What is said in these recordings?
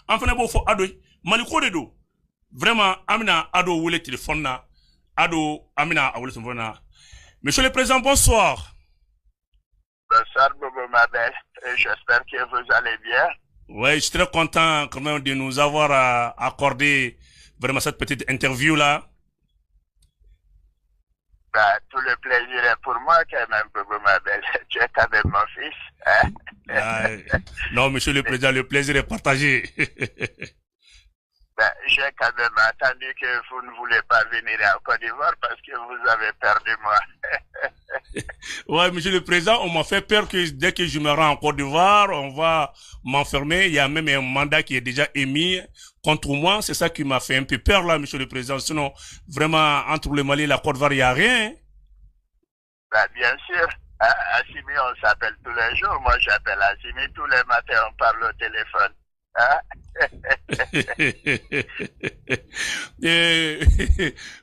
en fana b'o fɔ Ado ye Mali ko de don vraiment an bɛna Ado wele téléphone na Ado an bɛna a wele téléphone na Monsieur le Président, bonsoir. Bonsoir Bobo Mabel, j'espère que vous allez bien. Oui, je suis très content quand même de nous avoir accordé vraiment cette petite interview là. Bah, tout le plaisir est pour moi quand même, Bobo Mabel. Tu es quand même mon fils. Hein? Non, Monsieur le Président, le plaisir est partagé. Ben, j'ai quand même entendu que vous ne voulez pas venir en Côte d'Ivoire parce que vous avez peur de moi. Ouais, Monsieur le Président, on m'a fait peur que dès que je me rends en Côte d'Ivoire, on va m'enfermer. Il y a même un mandat qui est déjà émis contre moi. C'est ça qui m'a fait un peu peur là, Monsieur le Président. Sinon, vraiment, entre le Mali et la Côte d'Ivoire, il n'y a rien. Ben, bien sûr. Hein, Assimi, on s'appelle tous les jours. Moi, j'appelle Assimi tous les matins. On parle au téléphone. Hein?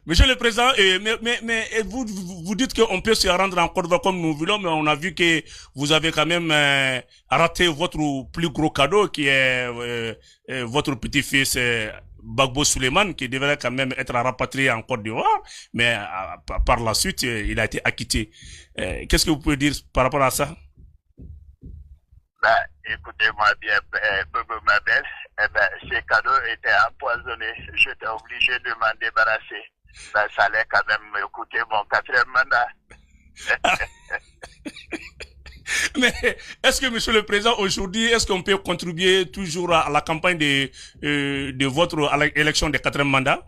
Monsieur le Président, mais vous dites qu'on peut se rendre en Côte d'Ivoire comme nous voulons, mais on a vu que vous avez quand même raté votre plus gros cadeau qui est votre petit-fils Bagbo Suleiman, qui devrait quand même être rapatrié en Côte d'Ivoire, mais par la suite, il a été acquitté. Qu'est-ce que vous pouvez dire par rapport à ça? Ben, écoutez-moi bien, Bobo Mabel, ces cadeaux étaient empoisonnés. J'étais obligé de m'en débarrasser. Ben, ça allait quand même me coûter mon 4e mandat. Mais est-ce que, Monsieur le Président, aujourd'hui, est-ce qu'on peut contribuer toujours à la campagne de votre à l'élection des 4e mandats?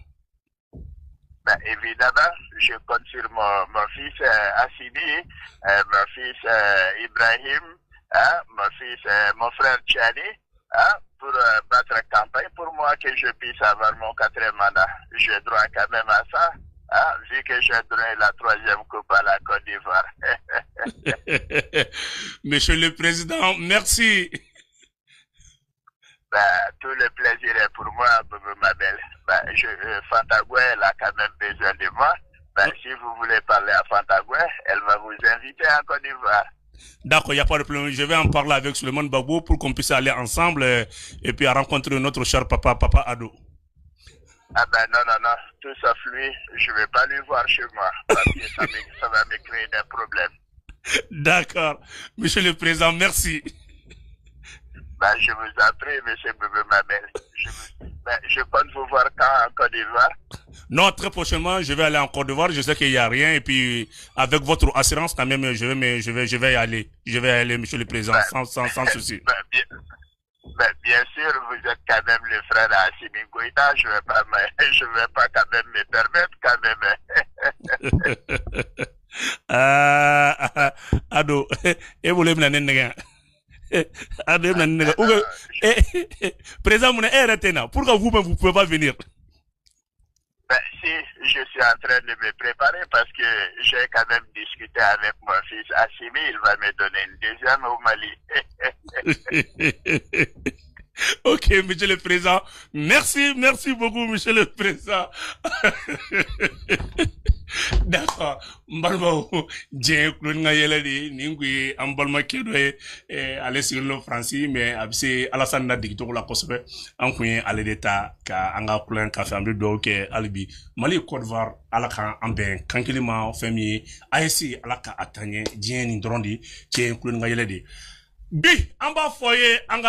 Ben, évidemment, je compte sur mon fils Assimi, mon fils Ibrahim, hein, mon frère Tchani, hein, pour battre campagne pour moi que je puisse avoir mon 4e mandat. J'ai droit quand même à ça, hein, vu que j'ai donné la 3e coupe à la Côte d'Ivoire. Monsieur le Président, merci. Ben, tout le plaisir est pour moi, Bobo Mabel. Ben, Fantagoué, elle a quand même besoin de moi. Ben, si vous voulez parler à Fantagoué, elle va vous inviter en Côte d'Ivoire. D'accord, il n'y a pas de problème. Je vais en parler avec Suleiman Bagbo pour qu'on puisse aller ensemble et puis à rencontrer notre cher papa Ado. Ah ben non, tout sauf lui, je ne vais pas lui voir chez moi parce que ça va me créer des problèmes. D'accord. Monsieur le Président, merci. Ben, je vous en prie, monsieur Bobo Mabel. Je compte vous voir quand en Côte d'Ivoire? Non, très prochainement, je vais aller en Côte d'Ivoire. Je sais qu'il n'y a rien. Et puis, avec votre assurance, quand même, je vais y aller. Je vais y aller, Monsieur le Président, sans souci. Bien sûr, vous êtes quand même le frère Assimi Goïta. Je vais pas quand même me permettre, quand même. Ado, et vous voulez me Président, pourquoi vous-même vous pouvez pas venir? Ben, si je suis en train de me préparer parce que j'ai quand même discuté avec mon fils Assimi, il va me donner une 2e au Mali. Ok, Monsieur le Président. Merci beaucoup, Monsieur le Président. D'accord. Mbalma Dien Klonga Yeladi, Ningui, Ambalma Kedwe, aller sur le français, mais abse Alassane Nadik to la Kosobe, Ankuye, aller d'État, ka Anga Kulan, Café Ambi Doke, Alibi, Mali Côte d'Ivoire, Alaka Amben, Kankilima, Femi, ASI, Alaka Atanye, Dien Indrondi, Dien Klonga Yeladi. Bi, Amba Foye, Anga.